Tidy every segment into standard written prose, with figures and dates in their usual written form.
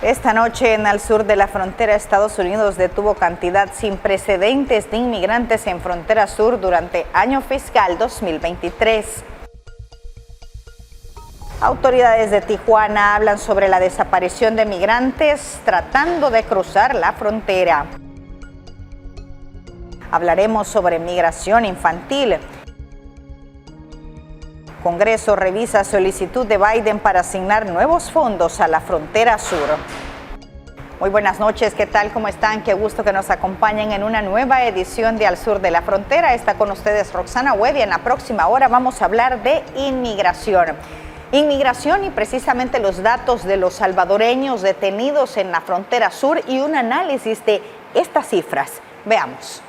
Esta noche en el sur de la frontera, Estados Unidos detuvo cantidad sin precedentes de inmigrantes en frontera sur durante año fiscal 2023. Autoridades de Tijuana hablan sobre la desaparición de migrantes tratando de cruzar la frontera. Hablaremos sobre migración infantil. Congreso revisa solicitud de Biden para asignar nuevos fondos a la frontera sur. Muy buenas noches, ¿qué tal? ¿Cómo están? Qué gusto que nos acompañen en una nueva edición de Al Sur de la Frontera. Está con ustedes Roxana Webb y en la próxima hora vamos a hablar de inmigración. Inmigración y precisamente los datos de los salvadoreños detenidos en la frontera sur y un análisis de estas cifras. Veamos.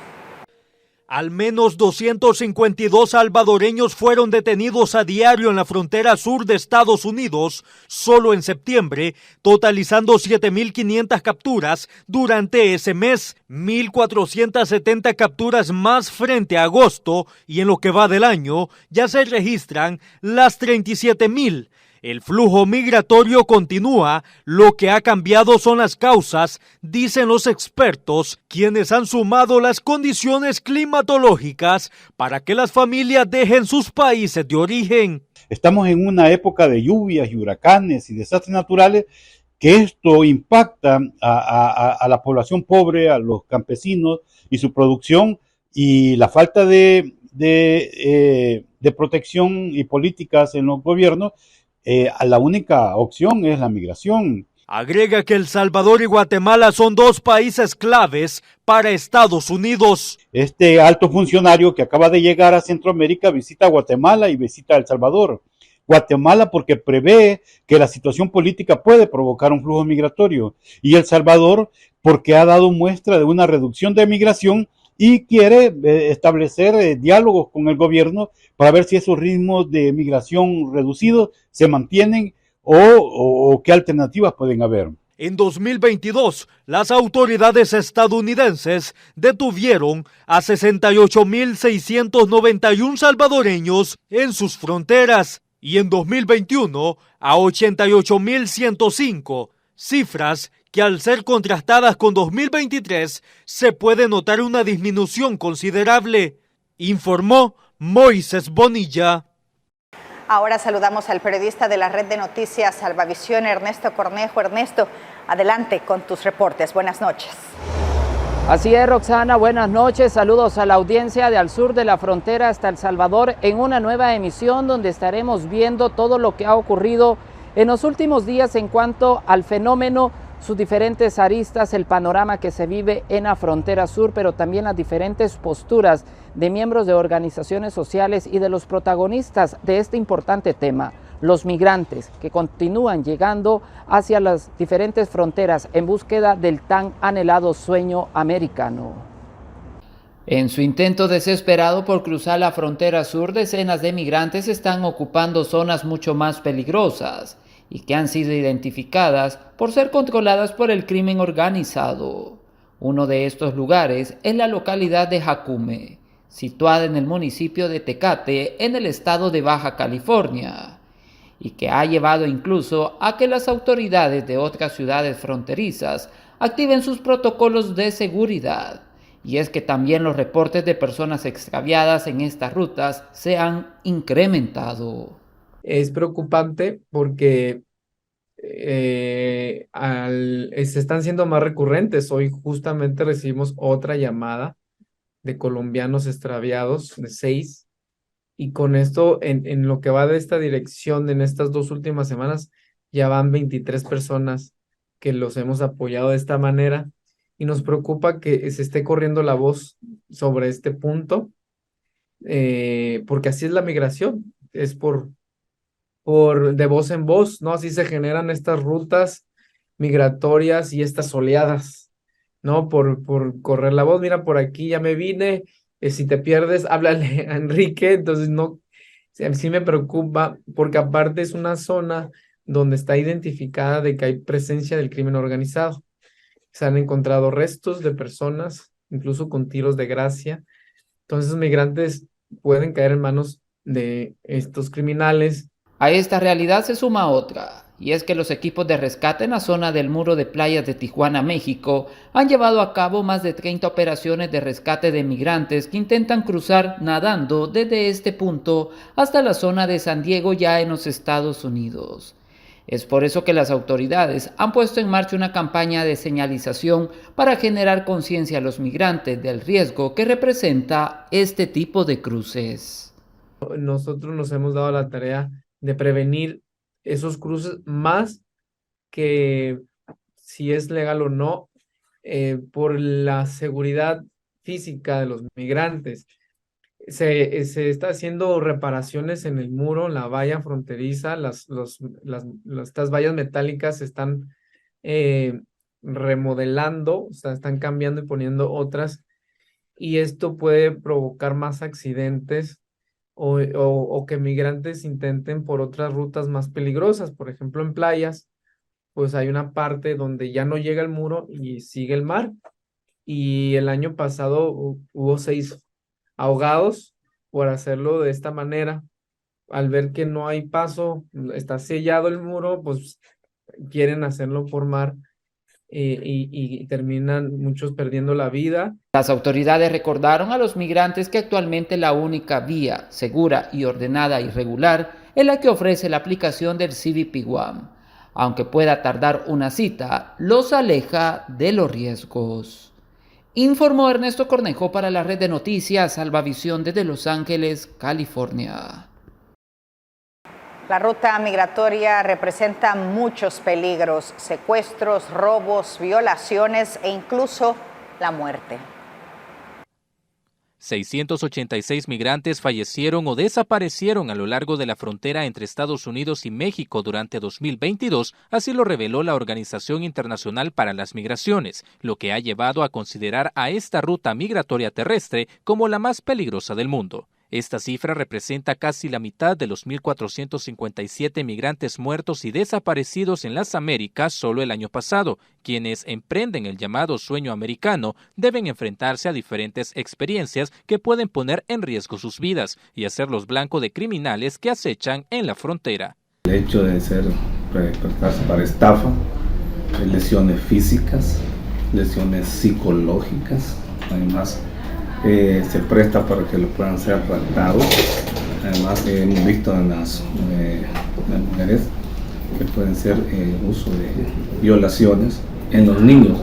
Al menos 252 salvadoreños fueron detenidos a diario en la frontera sur de Estados Unidos solo en septiembre, totalizando 7.500 capturas durante ese mes, 1.470 capturas más frente a agosto, y en lo que va del año ya se registran las 37.000. El flujo migratorio continúa, lo que ha cambiado son las causas, dicen los expertos, quienes han sumado las condiciones climatológicas para que las familias dejen sus países de origen. Estamos en una época de lluvias y huracanes y desastres naturales, que esto impacta a la población pobre, a los campesinos y su producción, y la falta de protección y políticas en los gobiernos. La única opción es la migración. Agrega que El Salvador y Guatemala son dos países claves para Estados Unidos. Este alto funcionario que acaba de llegar a Centroamérica visita Guatemala y visita El Salvador. Guatemala porque prevé que la situación política puede provocar un flujo migratorio, y El Salvador porque ha dado muestra de una reducción de migración y quiere establecer diálogos con el gobierno para ver si esos ritmos de migración reducidos se mantienen o qué alternativas pueden haber. En 2022, las autoridades estadounidenses detuvieron a 68.691 salvadoreños en sus fronteras y en 2021 a 88.105, cifras que al ser contrastadas con 2023 se puede notar una disminución considerable, informó Moisés Bonilla. Ahora saludamos al periodista de la red de noticias Salvavisión, Ernesto Cornejo. Ernesto, adelante con tus reportes. Buenas noches. Así es, Roxana, buenas noches. Saludos a la audiencia de Al Sur de la Frontera hasta El Salvador en una nueva emisión donde estaremos viendo todo lo que ha ocurrido en los últimos días en cuanto al fenómeno, sus diferentes aristas, el panorama que se vive en la frontera sur, pero también las diferentes posturas de miembros de organizaciones sociales y de los protagonistas de este importante tema, los migrantes que continúan llegando hacia las diferentes fronteras en búsqueda del tan anhelado sueño americano. En su intento desesperado por cruzar la frontera sur, decenas de migrantes están ocupando zonas mucho más peligrosas y que han sido identificadas por ser controladas por el crimen organizado. Uno de estos lugares es la localidad de Jacume, situada en el municipio de Tecate, en el estado de Baja California, y que ha llevado incluso a que las autoridades de otras ciudades fronterizas activen sus protocolos de seguridad. Y es que también los reportes de personas extraviadas en estas rutas se han incrementado. Es preocupante porque se están siendo más recurrentes. Hoy justamente recibimos otra llamada de colombianos extraviados, de 6, y con esto, en lo que va de esta dirección, en estas 2 últimas semanas, ya van 23 personas que los hemos apoyado de esta manera, y nos preocupa que se esté corriendo la voz sobre este punto, porque así es la migración, es por de voz en voz, ¿no? Así se generan estas rutas migratorias y estas oleadas, ¿no? Por correr la voz. Mira, por aquí ya me vine, si te pierdes, háblale a Enrique. Entonces, no, sí me preocupa, porque aparte es una zona donde está identificada de que hay presencia del crimen organizado. Se han encontrado restos de personas, incluso con tiros de gracia. Entonces, los migrantes pueden caer en manos de estos criminales. A esta realidad se suma otra, Y es que los equipos de rescate en la zona del muro de playas de Tijuana, México, han llevado a cabo más de 30 operaciones de rescate de migrantes que intentan cruzar nadando desde este punto hasta la zona de San Diego, ya en los Estados Unidos. Es por eso que las autoridades han puesto en marcha una campaña de señalización para generar conciencia a los migrantes del riesgo que representa este tipo de cruces. Nosotros nos hemos dado la tarea de prevenir esos cruces más que si es legal o no, por la seguridad física de los migrantes. Se está haciendo reparaciones en el muro, en la valla fronteriza, estas vallas metálicas se están remodelando, o sea, están cambiando y poniendo otras, y esto puede provocar más accidentes o que migrantes intenten por otras rutas más peligrosas. Por ejemplo, en playas, pues hay una parte donde ya no llega el muro y sigue el mar, y el año pasado hubo 6 ahogados por hacerlo de esta manera. Al ver que no hay paso, está sellado el muro, pues quieren hacerlo por mar y terminan muchos perdiendo la vida. Las autoridades recordaron a los migrantes que actualmente la única vía segura y ordenada y regular es la que ofrece la aplicación del CBP One. Aunque pueda tardar una cita, los aleja de los riesgos. Informó Ernesto Cornejo para la red de noticias Salvavisión desde Los Ángeles, California. La ruta migratoria representa muchos peligros, secuestros, robos, violaciones e incluso la muerte. 686 migrantes fallecieron o desaparecieron a lo largo de la frontera entre Estados Unidos y México durante 2022, así lo reveló la Organización Internacional para las Migraciones, lo que ha llevado a considerar a esta ruta migratoria terrestre como la más peligrosa del mundo. Esta cifra representa casi la mitad de los 1.457 migrantes muertos y desaparecidos en las Américas solo el año pasado. Quienes emprenden el llamado sueño americano deben enfrentarse a diferentes experiencias que pueden poner en riesgo sus vidas y hacerlos blanco de criminales que acechan en la frontera. El hecho de prestarse para estafa, lesiones físicas, lesiones psicológicas, además se presta para que lo puedan ser raptados. Además hemos visto en las mujeres que pueden ser uso de violaciones, en los niños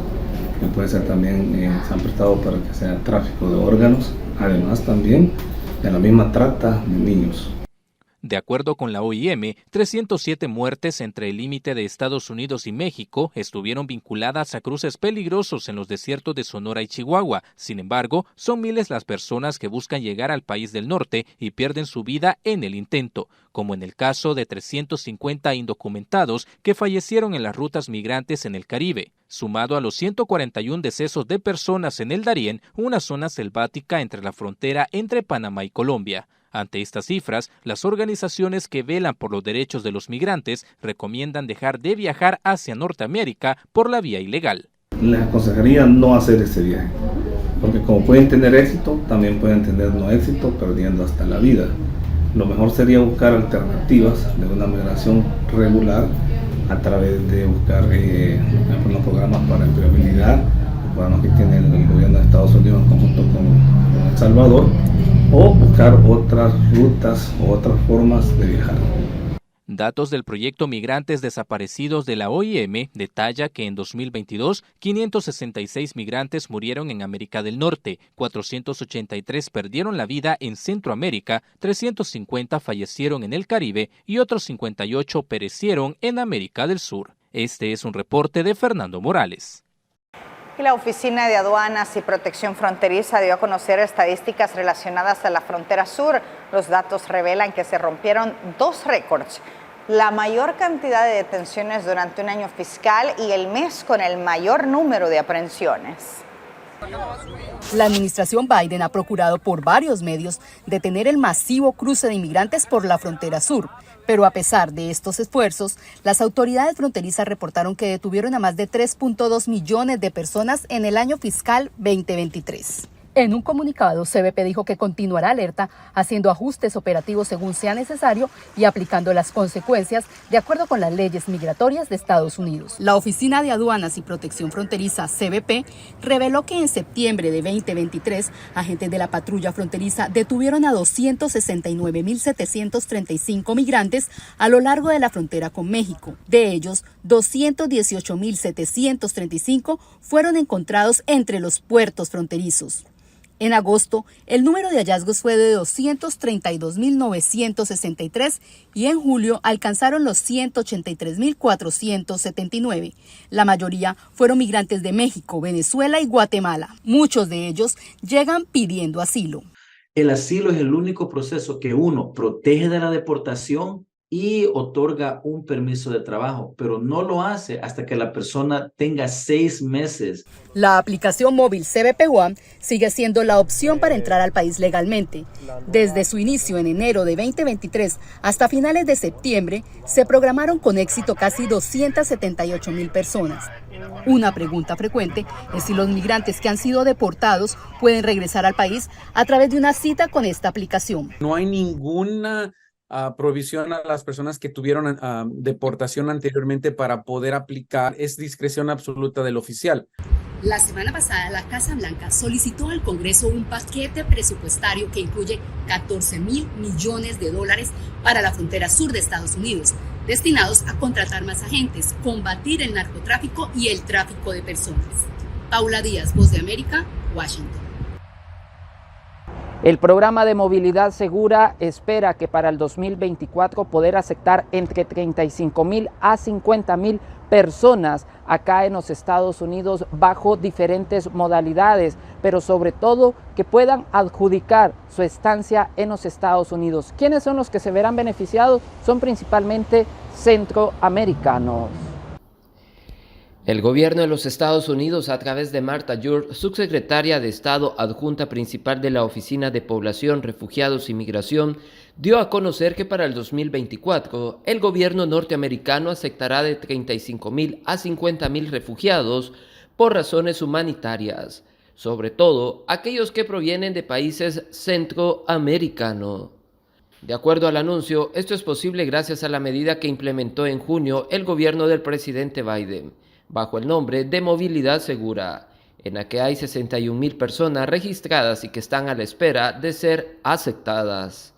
que puede ser también, se han prestado para que sea tráfico de órganos, además también de la misma trata de niños. De acuerdo con la OIM, 307 muertes entre el límite de Estados Unidos y México estuvieron vinculadas a cruces peligrosos en los desiertos de Sonora y Chihuahua. Sin embargo, son miles las personas que buscan llegar al país del norte y pierden su vida en el intento, como en el caso de 350 indocumentados que fallecieron en las rutas migrantes en el Caribe, sumado a los 141 decesos de personas en el Darién, una zona selvática entre la frontera entre Panamá y Colombia. Ante estas cifras, las organizaciones que velan por los derechos de los migrantes recomiendan dejar de viajar hacia Norteamérica por la vía ilegal. Les aconsejaría no hacer ese viaje, porque como pueden tener éxito, también pueden tener no éxito, perdiendo hasta la vida. Lo mejor sería buscar alternativas de una migración regular a través de buscar los programas para empleabilidad, los programas que tiene el gobierno de Estados Unidos en conjunto con El Salvador, o buscar otras rutas o otras formas de viajar. Datos del proyecto Migrantes Desaparecidos de la OIM detalla que en 2022, 566 migrantes murieron en América del Norte, 483 perdieron la vida en Centroamérica, 350 fallecieron en el Caribe y otros 58 perecieron en América del Sur. Este es un reporte de Fernando Morales. La Oficina de Aduanas y Protección Fronteriza dio a conocer estadísticas relacionadas a la frontera sur. Los datos revelan que se rompieron 2 récords: la mayor cantidad de detenciones durante un año fiscal y el mes con el mayor número de aprehensiones. La administración Biden ha procurado por varios medios detener el masivo cruce de inmigrantes por la frontera sur. Pero a pesar de estos esfuerzos, las autoridades fronterizas reportaron que detuvieron a más de 3.2 millones de personas en el año fiscal 2023. En un comunicado, CBP dijo que continuará alerta, haciendo ajustes operativos según sea necesario y aplicando las consecuencias de acuerdo con las leyes migratorias de Estados Unidos. La Oficina de Aduanas y Protección Fronteriza, CBP, reveló que en septiembre de 2023, agentes de la patrulla fronteriza detuvieron a 269.735 migrantes a lo largo de la frontera con México. De ellos, 218.735 fueron encontrados entre los puertos fronterizos. En agosto, el número de hallazgos fue de 232.963 y en julio alcanzaron los 183.479. La mayoría fueron migrantes de México, Venezuela y Guatemala. Muchos de ellos llegan pidiendo asilo. El asilo es el único proceso que uno protege de la deportación y otorga un permiso de trabajo, pero no lo hace hasta que la persona tenga 6 meses. La aplicación móvil CBP One sigue siendo la opción para entrar al país legalmente. Desde su inicio en enero de 2023 hasta finales de septiembre, se programaron con éxito casi 278.000 personas. Una pregunta frecuente es si los migrantes que han sido deportados pueden regresar al país a través de una cita con esta aplicación. No hay ninguna provisión a las personas que tuvieron deportación anteriormente para poder aplicar. Es discreción absoluta del oficial. La semana pasada, la Casa Blanca solicitó al Congreso un paquete presupuestario que incluye $14.000 millones para la frontera sur de Estados Unidos, destinados a contratar más agentes, combatir el narcotráfico y el tráfico de personas. Paula Díaz, Voz de América, Washington. El programa de movilidad segura espera que para el 2024 poder aceptar entre 35.000 a 50.000 personas acá en los Estados Unidos bajo diferentes modalidades, pero sobre todo que puedan adjudicar su estancia en los Estados Unidos. ¿Quiénes son los que se verán beneficiados? Son principalmente centroamericanos. El gobierno de los Estados Unidos, a través de Martha Yurt, subsecretaria de Estado adjunta principal de la Oficina de Población, Refugiados y Migración, dio a conocer que para el 2024 el gobierno norteamericano aceptará de 35.000 a 50.000 refugiados por razones humanitarias, sobre todo aquellos que provienen de países centroamericanos. De acuerdo al anuncio, esto es posible gracias a la medida que implementó en junio el gobierno del presidente Biden, bajo el nombre de Movilidad Segura, en la que hay 61.000 personas registradas y que están a la espera de ser aceptadas.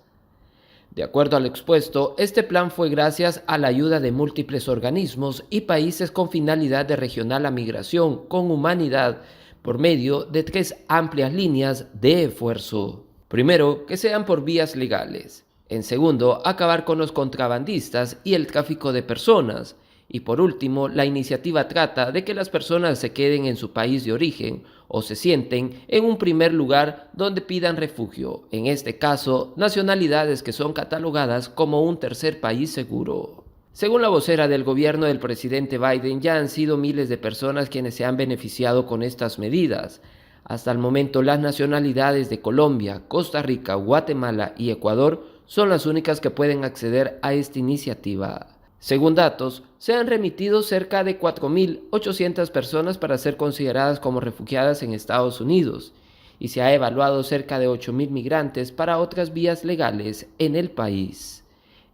De acuerdo al expuesto, este plan fue gracias a la ayuda de múltiples organismos y países con finalidad de regionar la migración con humanidad por medio de 3 amplias líneas de esfuerzo. Primero, que sean por vías legales. En segundo, acabar con los contrabandistas y el tráfico de personas. Y por último, la iniciativa trata de que las personas se queden en su país de origen o se sienten en un primer lugar donde pidan refugio, en este caso, nacionalidades que son catalogadas como un tercer país seguro. Según la vocera del gobierno del presidente Biden, ya han sido miles de personas quienes se han beneficiado con estas medidas. Hasta el momento, las nacionalidades de Colombia, Costa Rica, Guatemala y Ecuador son las únicas que pueden acceder a esta iniciativa. Según datos, se han remitido cerca de 4.800 personas para ser consideradas como refugiadas en Estados Unidos y se ha evaluado cerca de 8.000 migrantes para otras vías legales en el país.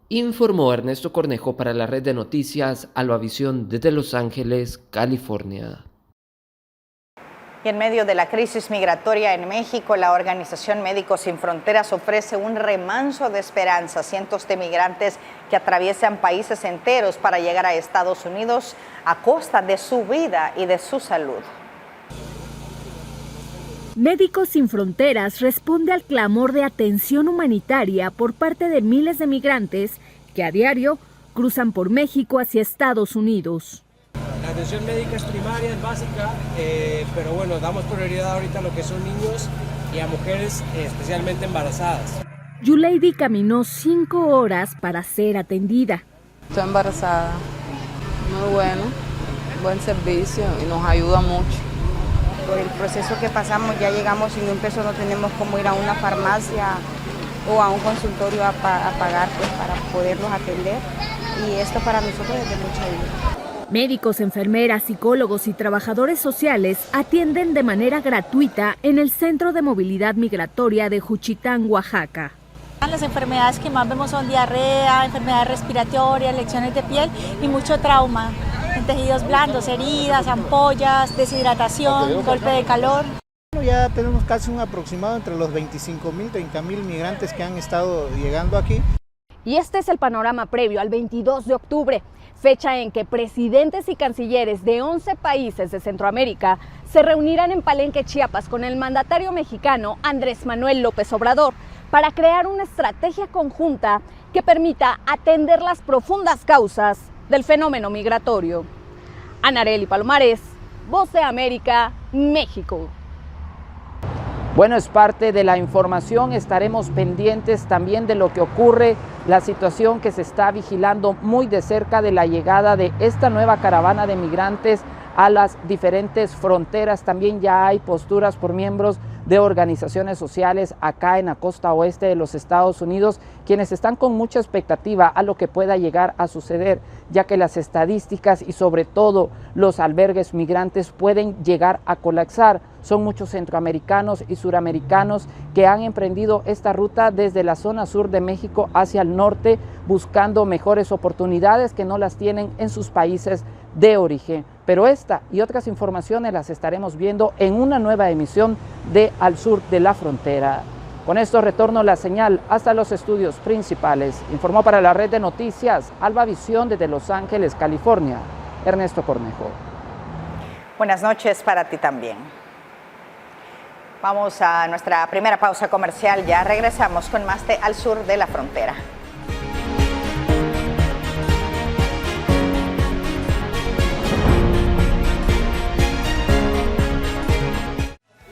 Informó Ernesto Cornejo para la red de noticias Alvavisión desde Los Ángeles, California. Y en medio de la crisis migratoria en México, la organización Médicos Sin Fronteras ofrece un remanso de esperanza a cientos de migrantes que atraviesan países enteros para llegar a Estados Unidos a costa de su vida y de su salud. Médicos Sin Fronteras responde al clamor de atención humanitaria por parte de miles de migrantes que a diario cruzan por México hacia Estados Unidos. La atención médica es primaria, es básica, pero bueno, damos prioridad ahorita a lo que son niños y a mujeres especialmente embarazadas. Yuleidi caminó 5 horas para ser atendida. Estoy embarazada, muy bueno, buen servicio y nos ayuda mucho. Por el proceso que pasamos ya llegamos sin un peso, no tenemos cómo ir a una farmacia o a un consultorio a pagar pues, para poderlos atender y esto para nosotros es de mucha ayuda. Médicos, enfermeras, psicólogos y trabajadores sociales atienden de manera gratuita en el Centro de Movilidad Migratoria de Juchitán, Oaxaca. Las enfermedades que más vemos son diarrea, enfermedades respiratorias, lesiones de piel y mucho trauma en tejidos blandos, heridas, ampollas, deshidratación, golpe de calor. Ya tenemos casi un aproximado entre los 25.000, 30.000 migrantes que han estado llegando aquí. Y este es el panorama previo al 22 de octubre, fecha en que presidentes y cancilleres de 11 países de Centroamérica se reunirán en Palenque, Chiapas, con el mandatario mexicano Andrés Manuel López Obrador para crear una estrategia conjunta que permita atender las profundas causas del fenómeno migratorio. Anarely Palomares, Voz de América, México. Bueno, es parte de la información, estaremos pendientes también de lo que ocurre, la situación que se está vigilando muy de cerca de la llegada de esta nueva caravana de migrantes a las diferentes fronteras. También ya hay posturas por miembros de organizaciones sociales acá en la costa oeste de los Estados Unidos, quienes están con mucha expectativa a lo que pueda llegar a suceder, ya que las estadísticas y sobre todo los albergues migrantes pueden llegar a colapsar. Son muchos centroamericanos y suramericanos que han emprendido esta ruta desde la zona sur de México hacia el norte, buscando mejores oportunidades que no las tienen en sus países de origen. Pero esta y otras informaciones las estaremos viendo en una nueva emisión de Al Sur de la Frontera. Con esto retorno la señal hasta los estudios principales. Informó para la red de noticias Alba Visión desde Los Ángeles, California, Ernesto Cornejo. Buenas noches para ti también. Vamos a nuestra primera pausa comercial, ya regresamos con más de Al Sur de la Frontera.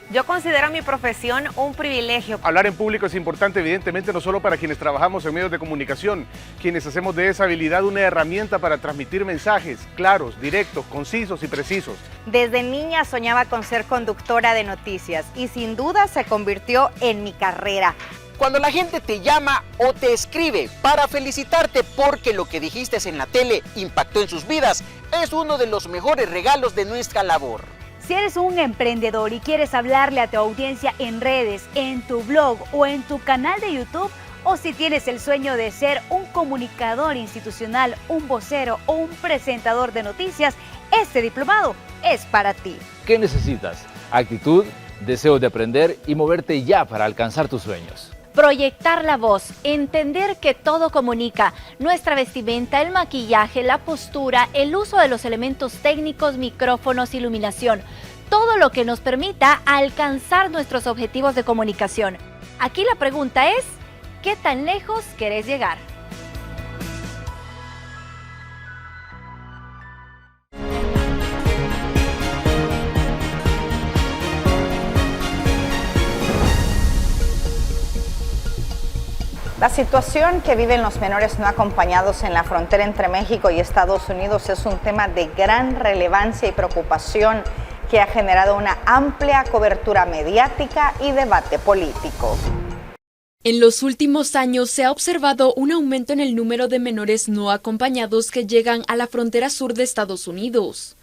Yo considero mi profesión un privilegio. Hablar en público es importante, evidentemente, no solo para quienes trabajamos en medios de comunicación, quienes hacemos de esa habilidad una herramienta para transmitir mensajes claros, directos, concisos y precisos. Desde niña soñaba con ser conductora de noticias y sin duda se convirtió en mi carrera. Cuando la gente te llama o te escribe para felicitarte porque lo que dijiste en la tele impactó en sus vidas, es uno de los mejores regalos de nuestra labor. Si eres un emprendedor y quieres hablarle a tu audiencia en redes, en tu blog o en tu canal de YouTube, o si tienes el sueño de ser un comunicador institucional, un vocero o un presentador de noticias, este diplomado es para ti. ¿Qué necesitas? Actitud, deseo de aprender y moverte ya para alcanzar tus sueños. Proyectar la voz, entender que todo comunica, nuestra vestimenta, el maquillaje, la postura, el uso de los elementos técnicos, micrófonos, iluminación, todo lo que nos permita alcanzar nuestros objetivos de comunicación. Aquí la pregunta es, ¿qué tan lejos querés llegar? La situación que viven los menores no acompañados en la frontera entre México y Estados Unidos es un tema de gran relevancia y preocupación que ha generado una amplia cobertura mediática y debate político. En los últimos años se ha observado un aumento en el número de menores no acompañados que llegan a la frontera sur de Estados Unidos.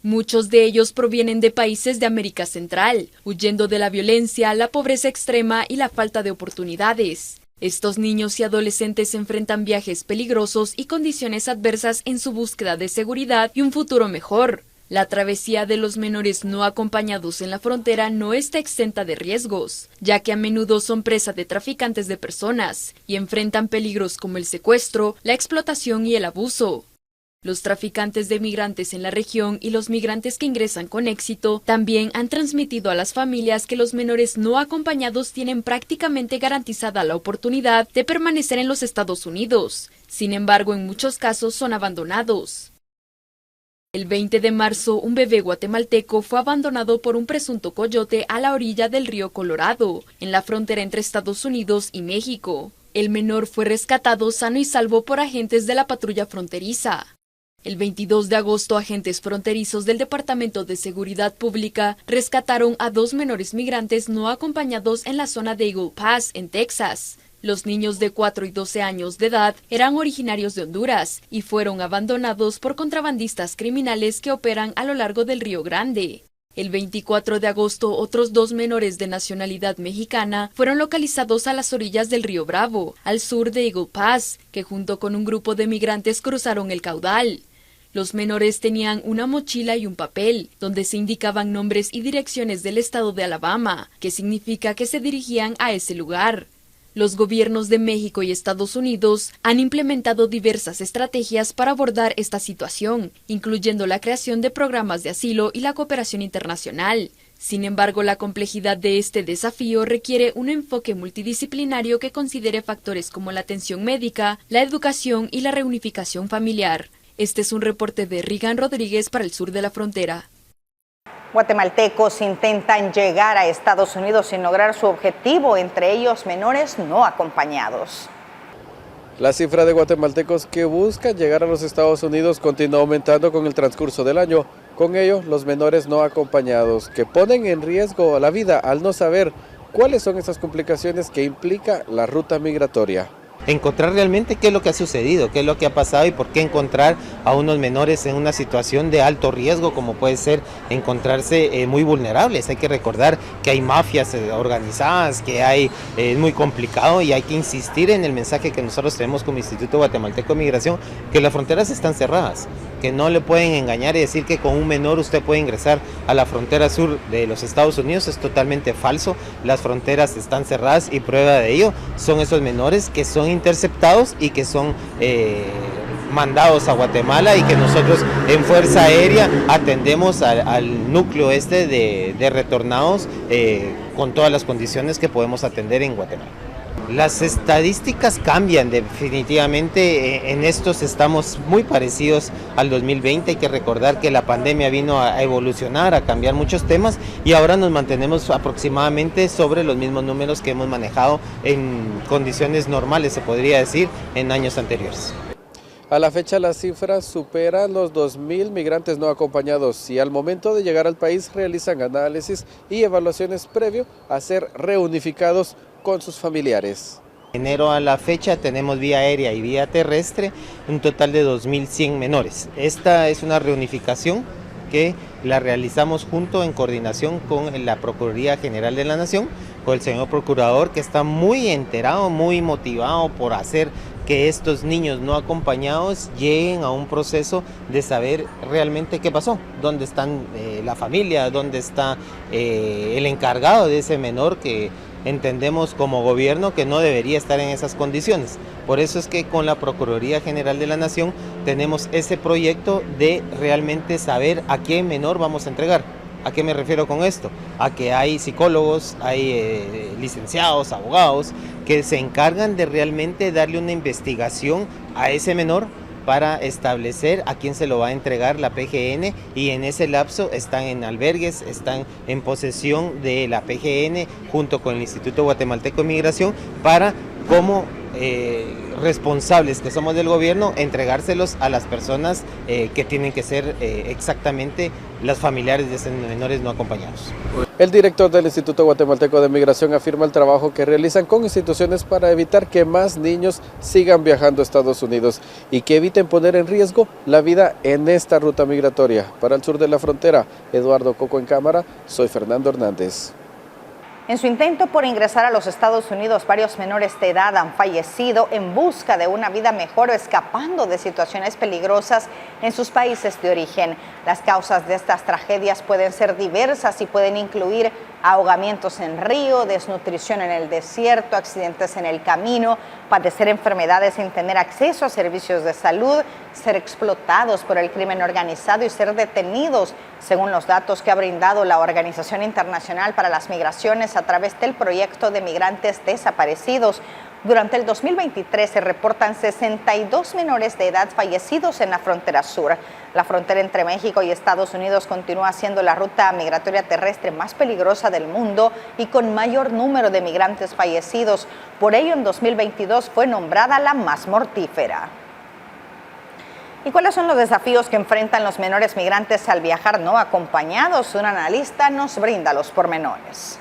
Muchos de ellos provienen de países de América Central, huyendo de la violencia, la pobreza extrema y la falta de oportunidades. Estos niños y adolescentes enfrentan viajes peligrosos y condiciones adversas en su búsqueda de seguridad y un futuro mejor. La travesía de los menores no acompañados en la frontera no está exenta de riesgos, ya que a menudo son presa de traficantes de personas y enfrentan peligros como el secuestro, la explotación y el abuso. Los traficantes de migrantes en la región y los migrantes que ingresan con éxito también han transmitido a las familias que los menores no acompañados tienen prácticamente garantizada la oportunidad de permanecer en los Estados Unidos. Sin embargo, en muchos casos son abandonados. El 20 de marzo, un bebé guatemalteco fue abandonado por un presunto coyote a la orilla del río Colorado, en la frontera entre Estados Unidos y México. El menor fue rescatado sano y salvo por agentes de la patrulla fronteriza. El 22 de agosto, agentes fronterizos del Departamento de Seguridad Pública rescataron a 2 menores migrantes no acompañados en la zona de Eagle Pass, en Texas. Los niños de 4 y 12 años de edad eran originarios de Honduras y fueron abandonados por contrabandistas criminales que operan a lo largo del Río Grande. El 24 de agosto, otros 2 menores de nacionalidad mexicana fueron localizados a las orillas del río Bravo, al sur de Eagle Pass, que junto con un grupo de migrantes cruzaron el caudal. Los menores tenían una mochila y un papel, donde se indicaban nombres y direcciones del estado de Alabama, que significa que se dirigían a ese lugar. Los gobiernos de México y Estados Unidos han implementado diversas estrategias para abordar esta situación, incluyendo la creación de programas de asilo y la cooperación internacional. Sin embargo, la complejidad de este desafío requiere un enfoque multidisciplinario que considere factores como la atención médica, la educación y la reunificación familiar. Este es un reporte de Regan Rodríguez para el sur de la frontera. Guatemaltecos intentan llegar a Estados Unidos sin lograr su objetivo, entre ellos menores no acompañados. La cifra de guatemaltecos que buscan llegar a los Estados Unidos continúa aumentando con el transcurso del año. Con ello, los menores no acompañados, que ponen en riesgo la vida al no saber cuáles son esas complicaciones que implica la ruta migratoria. Encontrar realmente qué es lo que ha sucedido, qué es lo que ha pasado y por qué encontrar a unos menores en una situación de alto riesgo, como puede ser encontrarse muy vulnerables. Hay que recordar que hay mafias organizadas, que es muy complicado y hay que insistir en el mensaje que nosotros tenemos como Instituto Guatemalteco de Migración, que las fronteras están cerradas, que no le pueden engañar y decir que con un menor usted puede ingresar a la frontera sur de los Estados Unidos. Es totalmente falso. Las fronteras están cerradas y prueba de ello son esos menores que son interceptados y que son mandados a Guatemala y que nosotros en Fuerza Aérea atendemos al núcleo de retornados con todas las condiciones que podemos atender en Guatemala. Las estadísticas cambian definitivamente, en estos estamos muy parecidos al 2020, hay que recordar que la pandemia vino a evolucionar, a cambiar muchos temas y ahora nos mantenemos aproximadamente sobre los mismos números que hemos manejado en condiciones normales, se podría decir, en años anteriores. A la fecha las cifras superan los 2.000 migrantes no acompañados y al momento de llegar al país realizan análisis y evaluaciones previo a ser reunificados con sus familiares. De enero a la fecha tenemos vía aérea y vía terrestre un total de 2.100 menores. Esta es una reunificación que la realizamos junto en coordinación con la Procuraduría General de la Nación, con el señor procurador que está muy enterado, muy motivado por hacer que estos niños no acompañados lleguen a un proceso de saber realmente qué pasó, dónde están la familia, dónde está el encargado de ese menor que entendemos como gobierno que no debería estar en esas condiciones. Por eso es que con la Procuraduría General de la Nación tenemos ese proyecto de realmente saber a qué menor vamos a entregar. ¿A qué me refiero con esto? A que hay psicólogos, hay licenciados, abogados, que se encargan de realmente darle una investigación a ese menor para establecer a quién se lo va a entregar la PGN y en ese lapso están en albergues, están en posesión de la PGN junto con el Instituto Guatemalteco de Migración para como responsables que somos del gobierno entregárselos a las personas que tienen que ser exactamente las familiares de esos menores no acompañados. El director del Instituto Guatemalteco de Migración afirma el trabajo que realizan con instituciones para evitar que más niños sigan viajando a Estados Unidos y que eviten poner en riesgo la vida en esta ruta migratoria. Para el sur de la frontera, Eduardo Coco en cámara, soy Fernando Hernández. En su intento por ingresar a los Estados Unidos, varios menores de edad han fallecido en busca de una vida mejor o escapando de situaciones peligrosas en sus países de origen. Las causas de estas tragedias pueden ser diversas y pueden incluir ahogamientos en río, desnutrición en el desierto, accidentes en el camino, padecer enfermedades sin tener acceso a servicios de salud, ser explotados por el crimen organizado y ser detenidos, según los datos que ha brindado la Organización Internacional para las Migraciones a través del proyecto de migrantes desaparecidos. Durante el 2023 se reportan 62 menores de edad fallecidos en la frontera sur. La frontera entre México y Estados Unidos continúa siendo la ruta migratoria terrestre más peligrosa del mundo y con mayor número de migrantes fallecidos. Por ello, en 2022 fue nombrada la más mortífera. ¿Y cuáles son los desafíos que enfrentan los menores migrantes al viajar no acompañados? Un analista nos brinda los pormenores.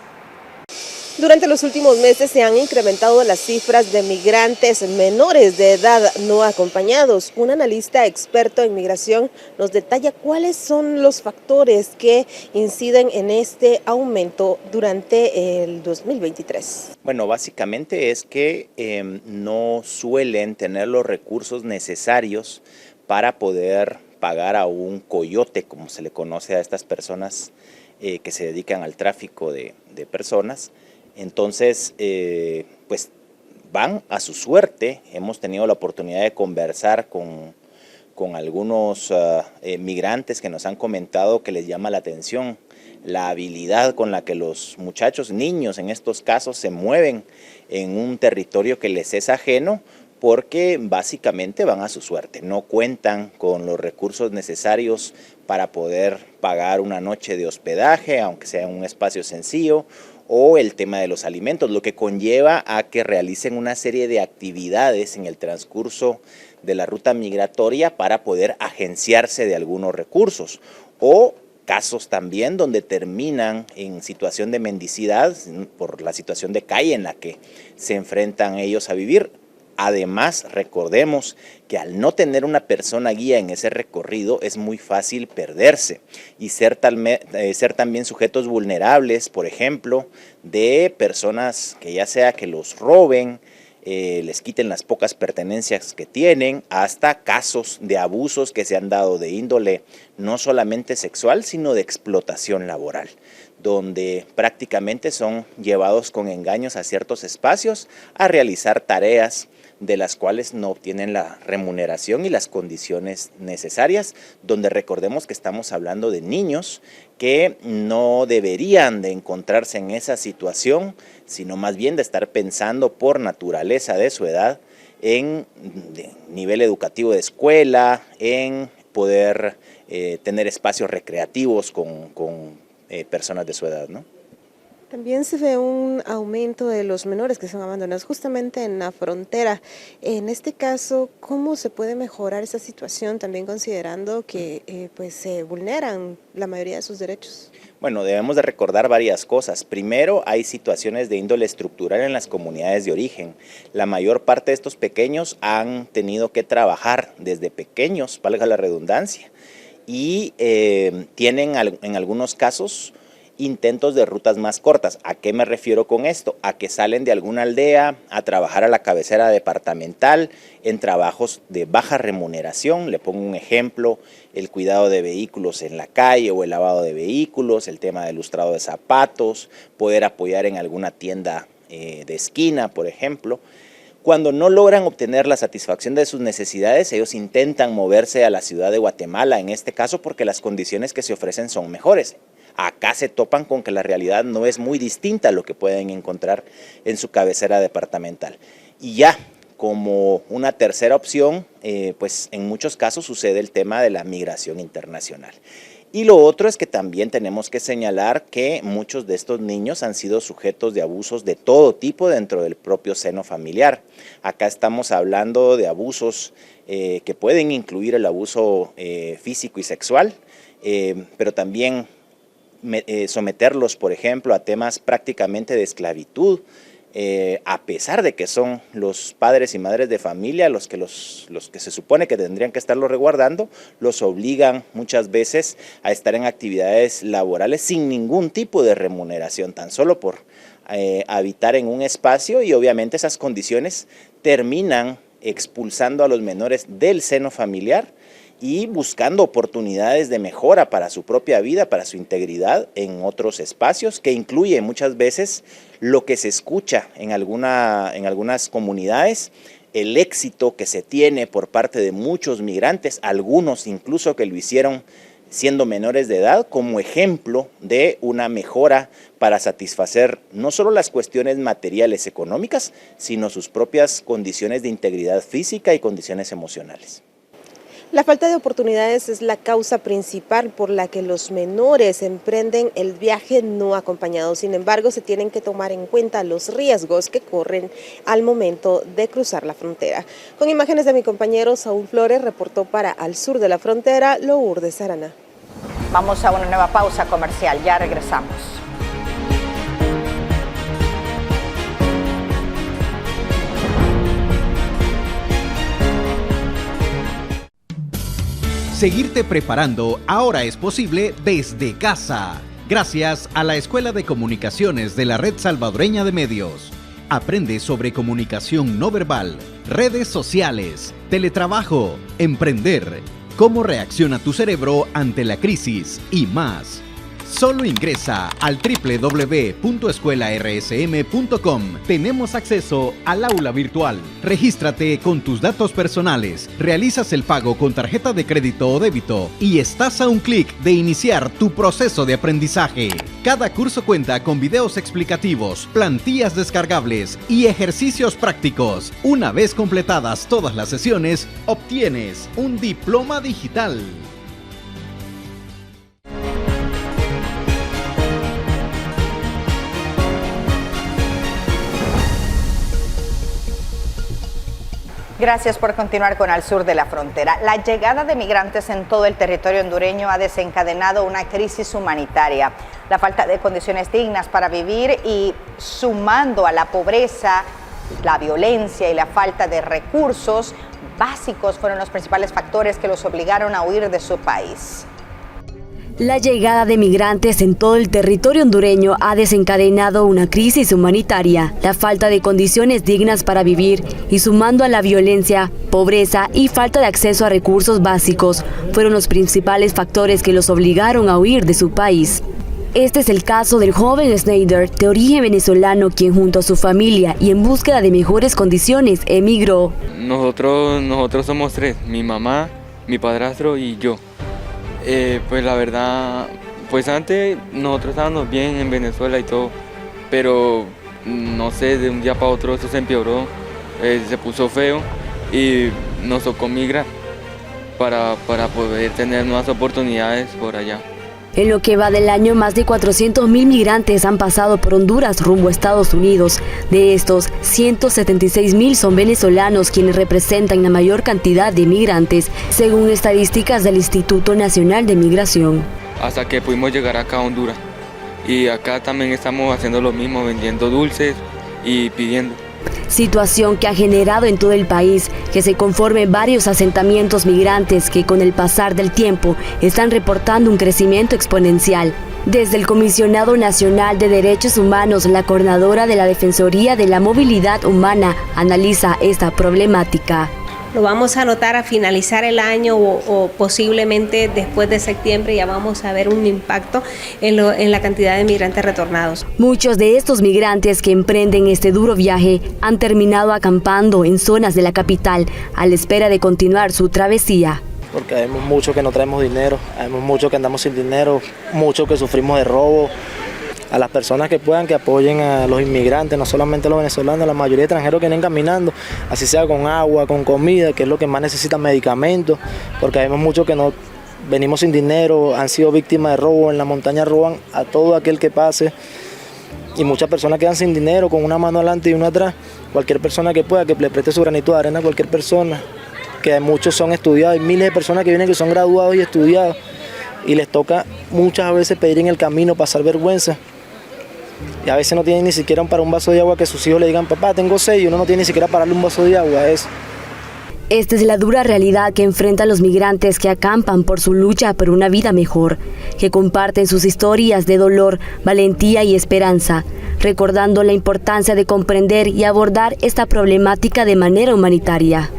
Durante los últimos meses se han incrementado las cifras de migrantes menores de edad no acompañados. Un analista experto en migración nos detalla cuáles son los factores que inciden en este aumento durante el 2023. Bueno, básicamente es que no suelen tener los recursos necesarios para poder pagar a un coyote, como se le conoce a estas personas que se dedican al tráfico de personas. Entonces, pues van a su suerte. Hemos tenido la oportunidad de conversar con algunos migrantes que nos han comentado que les llama la atención la habilidad con la que los muchachos, niños en estos casos, se mueven en un territorio que les es ajeno, porque básicamente van a su suerte, no cuentan con los recursos necesarios para poder pagar una noche de hospedaje, aunque sea en un espacio sencillo, o el tema de los alimentos, lo que conlleva a que realicen una serie de actividades en el transcurso de la ruta migratoria para poder agenciarse de algunos recursos, o casos también donde terminan en situación de mendicidad por la situación de calle en la que se enfrentan ellos a vivir. Además, recordemos que al no tener una persona guía en ese recorrido es muy fácil perderse y ser también sujetos vulnerables, por ejemplo, de personas que ya sea que los roben, les quiten las pocas pertenencias que tienen, hasta casos de abusos que se han dado de índole no solamente sexual, sino de explotación laboral, donde prácticamente son llevados con engaños a ciertos espacios a realizar tareas de las cuales no obtienen la remuneración y las condiciones necesarias, donde recordemos que estamos hablando de niños que no deberían de encontrarse en esa situación, sino más bien de estar pensando por naturaleza de su edad en nivel educativo de escuela, en poder tener espacios recreativos con personas de su edad, ¿no? También se ve un aumento de los menores que son abandonados justamente en la frontera. En este caso, ¿cómo se puede mejorar esa situación, también considerando que pues se vulneran la mayoría de sus derechos? Bueno, debemos de recordar varias cosas. Primero, hay situaciones de índole estructural en las comunidades de origen. La mayor parte de estos pequeños han tenido que trabajar desde pequeños, valga la redundancia, y tienen en algunos casos intentos de rutas más cortas. ¿A qué me refiero con esto? A que salen de alguna aldea a trabajar a la cabecera departamental en trabajos de baja remuneración. Le pongo un ejemplo, el cuidado de vehículos en la calle o el lavado de vehículos, el tema del lustrado de zapatos, poder apoyar en alguna tienda de esquina, por ejemplo. Cuando no logran obtener la satisfacción de sus necesidades, ellos intentan moverse a la ciudad de Guatemala, en este caso porque las condiciones que se ofrecen son mejores. Acá se topan con que la realidad no es muy distinta a lo que pueden encontrar en su cabecera departamental. Y ya, como una tercera opción, pues en muchos casos sucede el tema de la migración internacional. Y lo otro es que también tenemos que señalar que muchos de estos niños han sido sujetos de abusos de todo tipo dentro del propio seno familiar. Acá estamos hablando de abusos que pueden incluir el abuso físico y sexual, pero también someterlos, por ejemplo, a temas prácticamente de esclavitud, a pesar de que son los padres y madres de familia los que se supone que tendrían que estarlo resguardando, los obligan muchas veces a estar en actividades laborales sin ningún tipo de remuneración, tan solo por habitar en un espacio, y obviamente esas condiciones terminan expulsando a los menores del seno familiar y buscando oportunidades de mejora para su propia vida, para su integridad en otros espacios, que incluye muchas veces lo que se escucha en algunas comunidades, el éxito que se tiene por parte de muchos migrantes, algunos incluso que lo hicieron siendo menores de edad, como ejemplo de una mejora para satisfacer no solo las cuestiones materiales económicas, sino sus propias condiciones de integridad física y condiciones emocionales. La falta de oportunidades es la causa principal por la que los menores emprenden el viaje no acompañado. Sin embargo, se tienen que tomar en cuenta los riesgos que corren al momento de cruzar la frontera. Con imágenes de mi compañero Saúl Flores, reportó para Al Sur de la Frontera, Lourdes Arana. Vamos a una nueva pausa comercial, ya regresamos. Seguirte preparando ahora es posible desde casa, gracias a la Escuela de Comunicaciones de la Red Salvadoreña de Medios. Aprende sobre comunicación no verbal, redes sociales, teletrabajo, emprender, cómo reacciona tu cerebro ante la crisis y más. Solo ingresa al www.escuelarsm.com. Tenemos acceso al aula virtual. Regístrate con tus datos personales, realizas el pago con tarjeta de crédito o débito y estás a un clic de iniciar tu proceso de aprendizaje. Cada curso cuenta con videos explicativos, plantillas descargables y ejercicios prácticos. Una vez completadas todas las sesiones, obtienes un diploma digital. Gracias por continuar con Al Sur de la Frontera. La llegada de migrantes en todo el territorio hondureño ha desencadenado una crisis humanitaria. La falta de condiciones dignas para vivir y sumando a la pobreza, la violencia y la falta de recursos básicos fueron los principales factores que los obligaron a huir de su país. La llegada de migrantes en todo el territorio hondureño ha desencadenado una crisis humanitaria. La falta de condiciones dignas para vivir y sumando a la violencia, pobreza y falta de acceso a recursos básicos fueron los principales factores que los obligaron a huir de su país. Este es el caso del joven Snyder, de origen venezolano, quien junto a su familia y en búsqueda de mejores condiciones emigró. Nosotros somos tres, mi mamá, mi padrastro y yo. Pues la verdad, pues antes nosotros estábamos bien en Venezuela y todo, pero no sé, de un día para otro eso se empeoró, se puso feo y nos tocó migrar para poder tener nuevas oportunidades por allá. En lo que va del año, más de 400,000 migrantes han pasado por Honduras rumbo a Estados Unidos. De estos, 176,000 son venezolanos, quienes representan la mayor cantidad de migrantes, según estadísticas del Instituto Nacional de Migración. Hasta que pudimos llegar acá a Honduras. Y acá también estamos haciendo lo mismo, vendiendo dulces y pidiendo. Situación que ha generado en todo el país que se conformen varios asentamientos migrantes que con el pasar del tiempo están reportando un crecimiento exponencial. Desde el Comisionado Nacional de Derechos Humanos, la coordinadora de la Defensoría de la Movilidad Humana analiza esta problemática. Lo vamos a notar a finalizar el año o posiblemente después de septiembre ya vamos a ver un impacto en la cantidad de migrantes retornados. Muchos de estos migrantes que emprenden este duro viaje han terminado acampando en zonas de la capital a la espera de continuar su travesía. Porque hay muchos que no traemos dinero, hay muchos que andamos sin dinero, muchos que sufrimos de robo. A las personas que puedan, que apoyen a los inmigrantes, no solamente los venezolanos, la mayoría de extranjeros que vienen caminando, así sea con agua, con comida, que es lo que más necesitan, medicamentos, porque hay muchos que no venimos sin dinero, han sido víctimas de robo, en la montaña roban a todo aquel que pase, y muchas personas quedan sin dinero, con una mano adelante y una atrás. Cualquier persona que pueda, que le preste su granito de arena a cualquier persona, que muchos son estudiados, hay miles de personas que vienen que son graduados y estudiados, y les toca muchas veces pedir en el camino, pasar vergüenza. Y a veces no tienen ni siquiera para un vaso de agua, que sus hijos le digan, papá, tengo sed, y uno no tiene ni siquiera para darle un vaso de agua. Esta es la dura realidad que enfrentan los migrantes que acampan por su lucha por una vida mejor, que comparten sus historias de dolor, valentía y esperanza, recordando la importancia de comprender y abordar esta problemática de manera humanitaria.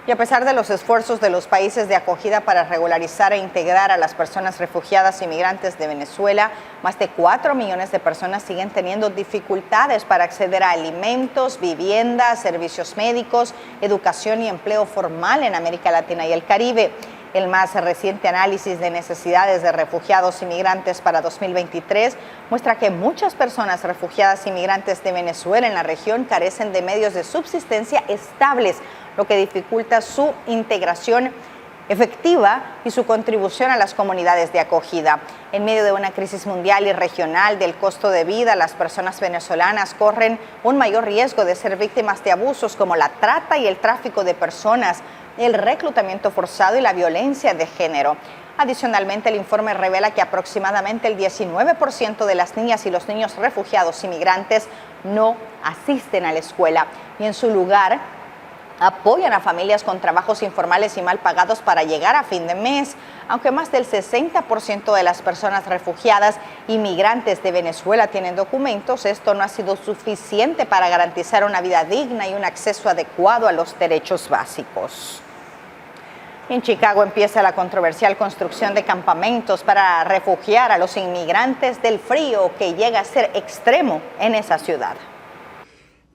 Y a pesar de los esfuerzos de los países de acogida para regularizar e integrar a las personas refugiadas y migrantes de Venezuela, más de 4 millones de personas siguen teniendo dificultades para acceder a alimentos, vivienda, servicios médicos, educación y empleo formal en América Latina y el Caribe. El más reciente análisis de necesidades de refugiados y migrantes para 2023 muestra que muchas personas refugiadas y migrantes de Venezuela en la región carecen de medios de subsistencia estables, lo que dificulta su integración efectiva y su contribución a las comunidades de acogida. En medio de una crisis mundial y regional del costo de vida, las personas venezolanas corren un mayor riesgo de ser víctimas de abusos como la trata y el tráfico de personas, el reclutamiento forzado y la violencia de género. Adicionalmente, el informe revela que aproximadamente el 19% de las niñas y los niños refugiados y migrantes no asisten a la escuela y en su lugar apoyan a familias con trabajos informales y mal pagados para llegar a fin de mes. Aunque más del 60% de las personas refugiadas y migrantes de Venezuela tienen documentos, esto no ha sido suficiente para garantizar una vida digna y un acceso adecuado a los derechos básicos. En Chicago empieza la controversial construcción de campamentos para refugiar a los inmigrantes del frío que llega a ser extremo en esa ciudad.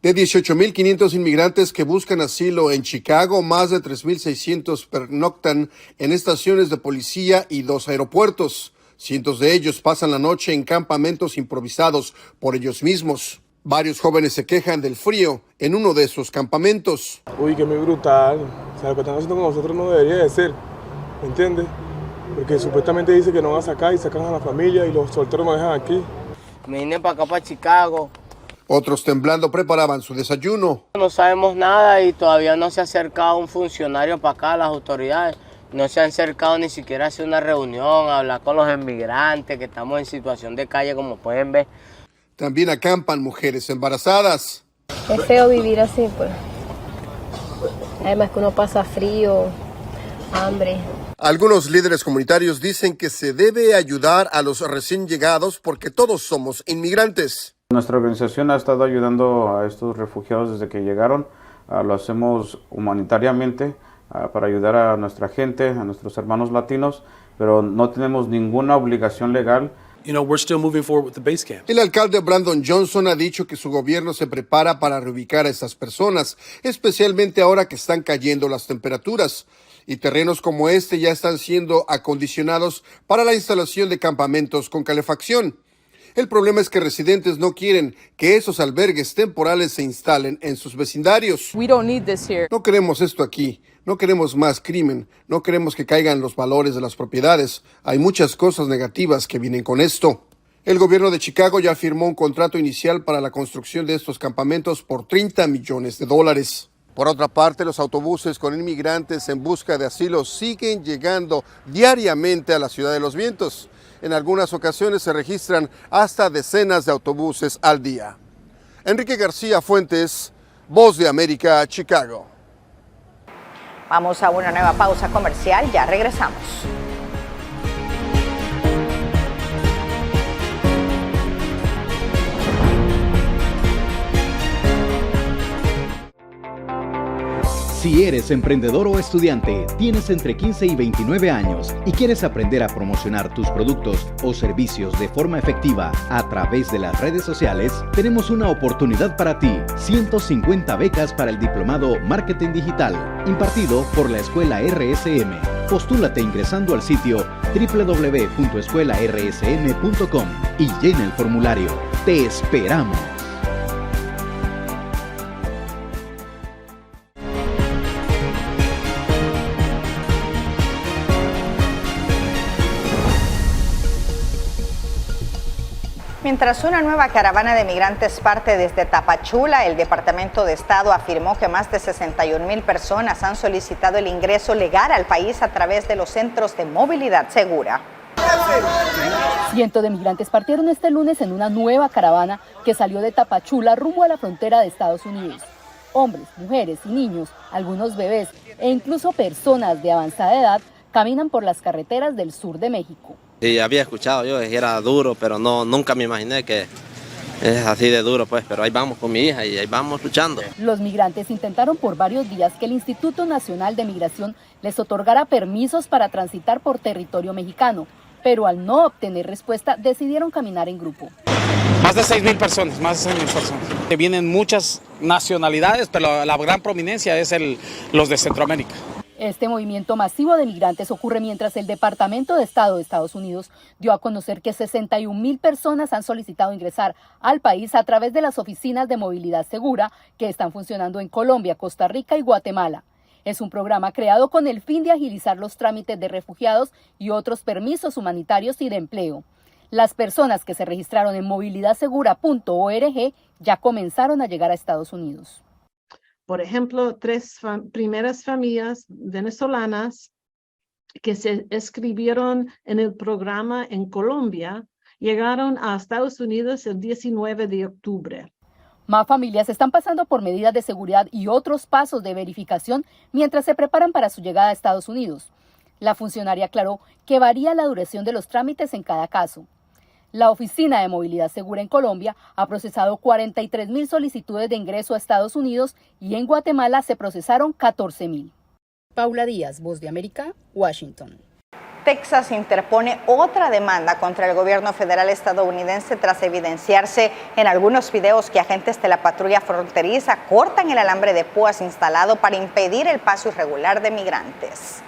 De 18.500 inmigrantes que buscan asilo en Chicago, más de 3.600 pernoctan en estaciones de policía y 2 aeropuertos. Cientos de ellos pasan la noche en campamentos improvisados por ellos mismos. Varios jóvenes se quejan del frío en uno de esos campamentos. Uy, que muy brutal. O sea, lo que están haciendo con nosotros no debería de ser, ¿me entiendes? Porque supuestamente dice que no van a sacar y sacan a la familia y los solteros nos dejan aquí. Me vine para acá, para Chicago. Otros temblando preparaban su desayuno. No sabemos nada y todavía no se ha acercado un funcionario para acá, las autoridades. No se han acercado ni siquiera a hacer una reunión, a hablar con los inmigrantes, que estamos en situación de calle, como pueden ver. También acampan mujeres embarazadas. Es feo vivir así, pues. Además que uno pasa frío, hambre. Algunos líderes comunitarios dicen que se debe ayudar a los recién llegados porque todos somos inmigrantes. Nuestra organización ha estado ayudando a estos refugiados desde que llegaron. Lo hacemos humanitariamente para ayudar a nuestra gente, a nuestros hermanos latinos, pero no tenemos ninguna obligación legal. El alcalde Brandon Johnson ha dicho que su gobierno se prepara para reubicar a estas personas, especialmente ahora que están cayendo las temperaturas. Y terrenos como este ya están siendo acondicionados para la instalación de campamentos con calefacción. El problema es que residentes no quieren que esos albergues temporales se instalen en sus vecindarios. No queremos esto aquí, no queremos más crimen, no queremos que caigan los valores de las propiedades. Hay muchas cosas negativas que vienen con esto. El gobierno de Chicago ya firmó un contrato inicial para la construcción de estos campamentos por $30 millones. Por otra parte, los autobuses con inmigrantes en busca de asilo siguen llegando diariamente a la Ciudad de los Vientos. En algunas ocasiones se registran hasta decenas de autobuses al día. Enrique García Fuentes, Voz de América, Chicago. Vamos a una nueva pausa comercial, ya regresamos. Si eres emprendedor o estudiante, tienes entre 15 y 29 años y quieres aprender a promocionar tus productos o servicios de forma efectiva a través de las redes sociales, tenemos una oportunidad para ti. 150 becas para el diplomado Marketing Digital, impartido por la Escuela RSM. Postúlate ingresando al sitio www.escuelarsm.com y llena el formulario. ¡Te esperamos! Mientras una nueva caravana de migrantes parte desde Tapachula, el Departamento de Estado afirmó que más de 61,000 personas han solicitado el ingreso legal al país a través de los centros de movilidad segura. Cientos de migrantes partieron este lunes en una nueva caravana que salió de Tapachula rumbo a la frontera de Estados Unidos. Hombres, mujeres y niños, algunos bebés e incluso personas de avanzada edad caminan por las carreteras del sur de México. Sí, había escuchado yo que era duro, pero nunca me imaginé que es así de duro, pues. Pero ahí vamos con mi hija y ahí vamos luchando. Los migrantes intentaron por varios días que el Instituto Nacional de Migración les otorgara permisos para transitar por territorio mexicano, pero al no obtener respuesta decidieron caminar en grupo. Más de 6,000 personas, más de 6,000 personas. Vienen muchas nacionalidades, pero la gran prominencia es los de Centroamérica. Este movimiento masivo de migrantes ocurre mientras el Departamento de Estado de Estados Unidos dio a conocer que 61,000 personas han solicitado ingresar al país a través de las oficinas de movilidad segura que están funcionando en Colombia, Costa Rica y Guatemala. Es un programa creado con el fin de agilizar los trámites de refugiados y otros permisos humanitarios y de empleo. Las personas que se registraron en movilidadsegura.org ya comenzaron a llegar a Estados Unidos. Por ejemplo, 3 primeras familias venezolanas que se inscribieron en el programa en Colombia llegaron a Estados Unidos el 19 de octubre. Más familias están pasando por medidas de seguridad y otros pasos de verificación mientras se preparan para su llegada a Estados Unidos. La funcionaria aclaró que varía la duración de los trámites en cada caso. La Oficina de Movilidad Segura en Colombia ha procesado 43.000 solicitudes de ingreso a Estados Unidos y en Guatemala se procesaron 14.000. Paula Díaz, Voz de América, Washington. Texas interpone otra demanda contra el gobierno federal estadounidense tras evidenciarse en algunos videos que agentes de la patrulla fronteriza cortan el alambre de púas instalado para impedir el paso irregular de migrantes.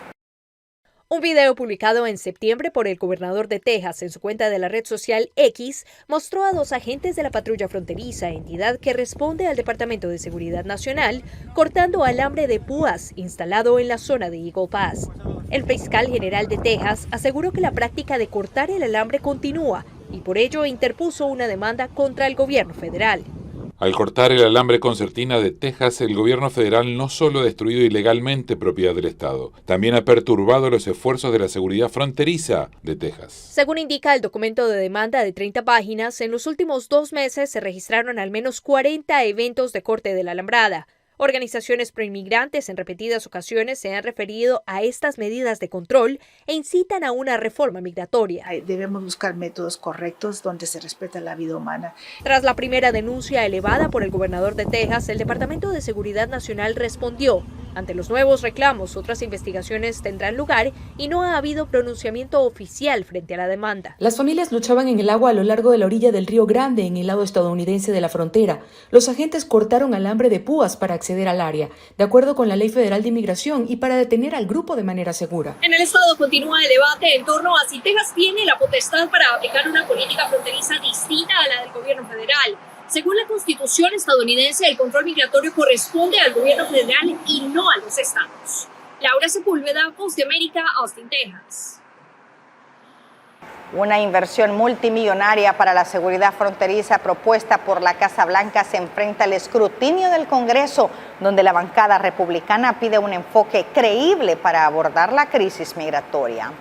Un video publicado en septiembre por el gobernador de Texas en su cuenta de la red social X mostró a 2 agentes de la patrulla fronteriza, entidad que responde al Departamento de Seguridad Nacional, cortando alambre de púas instalado en la zona de Eagle Pass. El fiscal general de Texas aseguró que la práctica de cortar el alambre continúa y por ello interpuso una demanda contra el gobierno federal. Al cortar el alambre concertina de Texas, el gobierno federal no solo ha destruido ilegalmente propiedad del Estado, también ha perturbado los esfuerzos de la seguridad fronteriza de Texas. Según indica el documento de demanda de 30 páginas, en los últimos 2 meses se registraron al menos 40 eventos de corte de la alambrada. Organizaciones proinmigrantes en repetidas ocasiones se han referido a estas medidas de control e incitan a una reforma migratoria. Debemos buscar métodos correctos donde se respeta la vida humana. Tras la primera denuncia elevada por el gobernador de Texas, el Departamento de Seguridad Nacional respondió. Ante los nuevos reclamos, otras investigaciones tendrán lugar y no ha habido pronunciamiento oficial frente a la demanda. Las familias luchaban en el agua a lo largo de la orilla del Río Grande, en el lado estadounidense de la frontera. Los agentes cortaron alambre de púas para acceder al área, de acuerdo con la Ley Federal de Inmigración, y para detener al grupo de manera segura. En el estado continúa el debate en torno a si Texas tiene la potestad para aplicar una política fronteriza distinta a la del gobierno federal. Según la Constitución estadounidense, el control migratorio corresponde al gobierno federal y no a los estados. Laura Sepúlveda, Voz de América, Austin, Texas. Una inversión multimillonaria para la seguridad fronteriza propuesta por la Casa Blanca se enfrenta al escrutinio del Congreso, donde la bancada republicana pide un enfoque creíble para abordar la crisis migratoria.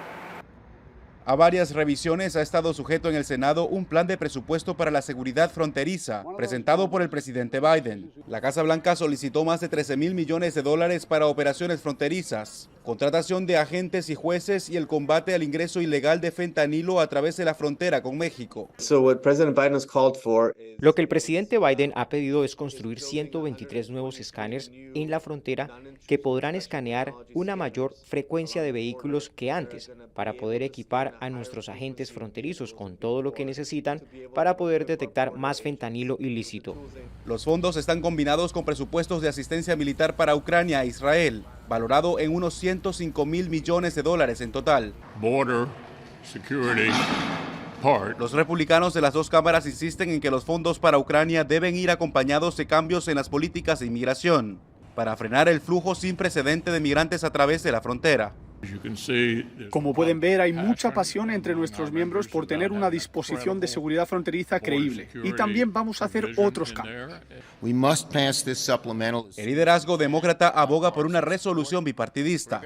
A varias revisiones ha estado sujeto en el Senado un plan de presupuesto para la seguridad fronteriza, presentado por el presidente Biden. La Casa Blanca solicitó más de $13.000 millones para operaciones fronterizas, contratación de agentes y jueces y el combate al ingreso ilegal de fentanilo a través de la frontera con México. Lo que el presidente Biden ha pedido es construir 123 nuevos escáneres en la frontera que podrán escanear una mayor frecuencia de vehículos que antes para poder equipar a nuestros agentes fronterizos con todo lo que necesitan para poder detectar más fentanilo ilícito. Los fondos están combinados con presupuestos de asistencia militar para Ucrania e Israel, valorado en unos $105.000 millones en total. Border security. Los republicanos de las 2 cámaras insisten en que los fondos para Ucrania deben ir acompañados de cambios en las políticas de inmigración, para frenar el flujo sin precedente de migrantes a través de la frontera. Como pueden ver, hay mucha pasión entre nuestros miembros por tener una disposición de seguridad fronteriza creíble. Y también vamos a hacer otros cambios. El liderazgo demócrata aboga por una resolución bipartidista.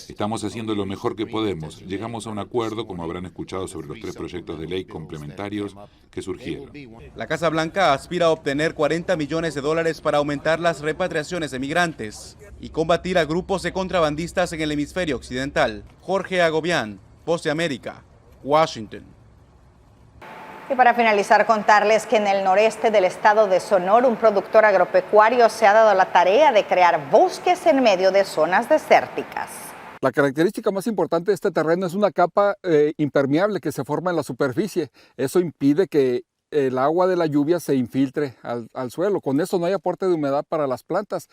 Estamos haciendo lo mejor que podemos. Llegamos a un acuerdo, como habrán escuchado, sobre los 3 proyectos de ley complementarios que surgieron. La Casa Blanca aspira a obtener $40 millones para aumentar las repatriaciones de migrantes y combatir a grupos de contrabandistas en el hemisferio occidental. Jorge Agobián, Voz de América, Washington. Y para finalizar, contarles que en el noreste del estado de Sonora, un productor agropecuario se ha dado la tarea de crear bosques en medio de zonas desérticas. La característica más importante de este terreno es una capa impermeable que se forma en la superficie. Eso impide que el agua de la lluvia se infiltre al suelo. Con eso no hay aporte de humedad para las plantas.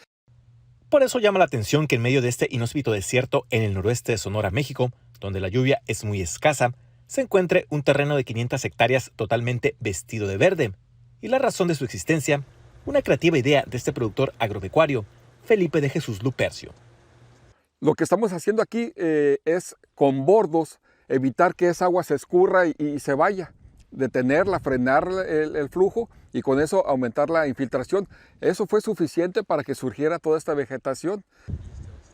Por eso llama la atención que en medio de este inhóspito desierto en el noroeste de Sonora, México, donde la lluvia es muy escasa, se encuentre un terreno de 500 hectáreas totalmente vestido de verde. Y la razón de su existencia, una creativa idea de este productor agropecuario, Felipe de Jesús Lupercio. Lo que estamos haciendo aquí es con bordos evitar que esa agua se escurra y se vaya. Detenerla, frenar el flujo y con eso aumentar la infiltración. Eso fue suficiente para que surgiera toda esta vegetación.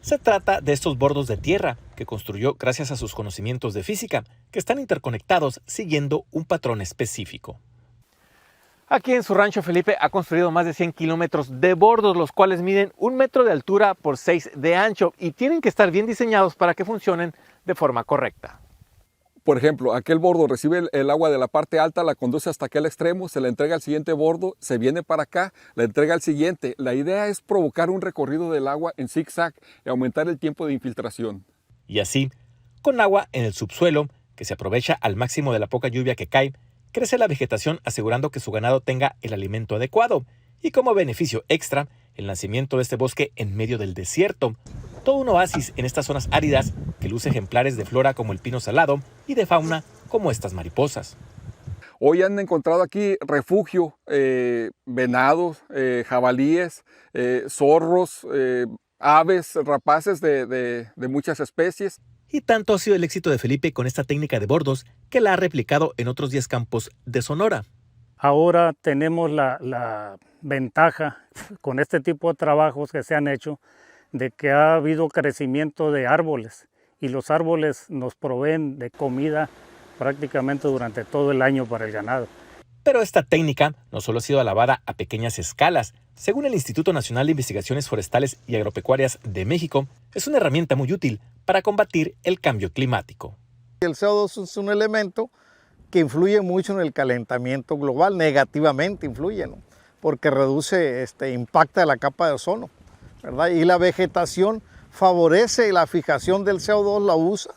Se trata de estos bordos de tierra que construyó gracias a sus conocimientos de física, que están interconectados siguiendo un patrón específico. Aquí en su rancho, Felipe ha construido más de 100 kilómetros de bordos, los cuales miden 1 metro de altura por 6 de ancho y tienen que estar bien diseñados para que funcionen de forma correcta. Por ejemplo, aquel bordo recibe el agua de la parte alta, la conduce hasta aquel extremo, se la entrega al siguiente bordo, se viene para acá, la entrega al siguiente. La idea es provocar un recorrido del agua en zigzag y aumentar el tiempo de infiltración. Y así, con agua en el subsuelo, que se aprovecha al máximo de la poca lluvia que cae, crece la vegetación asegurando que su ganado tenga el alimento adecuado. Y como beneficio extra, el nacimiento de este bosque en medio del desierto. Todo un oasis en estas zonas áridas que luce ejemplares de flora como el pino salado y de fauna como estas mariposas. Hoy han encontrado aquí refugio, venados, jabalíes, zorros, aves, rapaces de muchas especies. Y tanto ha sido el éxito de Felipe con esta técnica de bordos que la ha replicado en otros 10 campos de Sonora. Ahora tenemos la ventaja con este tipo de trabajos que se han hecho de que ha habido crecimiento de árboles y los árboles nos proveen de comida prácticamente durante todo el año para el ganado. Pero esta técnica no solo ha sido alabada a pequeñas escalas. Según el Instituto Nacional de Investigaciones Forestales y Agropecuarias de México, es una herramienta muy útil para combatir el cambio climático. El CO2 es un elemento que influye mucho en el calentamiento global, negativamente influye, ¿no? Porque reduce, impacta la capa de ozono, ¿verdad? Y la vegetación favorece la fijación del CO2, la usa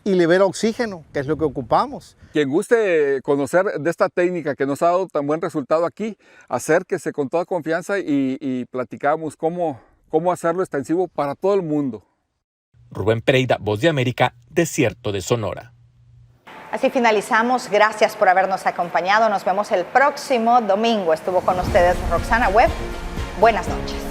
y libera oxígeno, que es lo que ocupamos. Quien guste conocer de esta técnica que nos ha dado tan buen resultado aquí, acérquese con toda confianza y platicamos cómo hacerlo extensivo para todo el mundo. Rubén Pereira, Voz de América, Desierto de Sonora. Así finalizamos. Gracias por habernos acompañado. Nos vemos el próximo domingo. Estuvo con ustedes Roxana Webb. Buenas noches.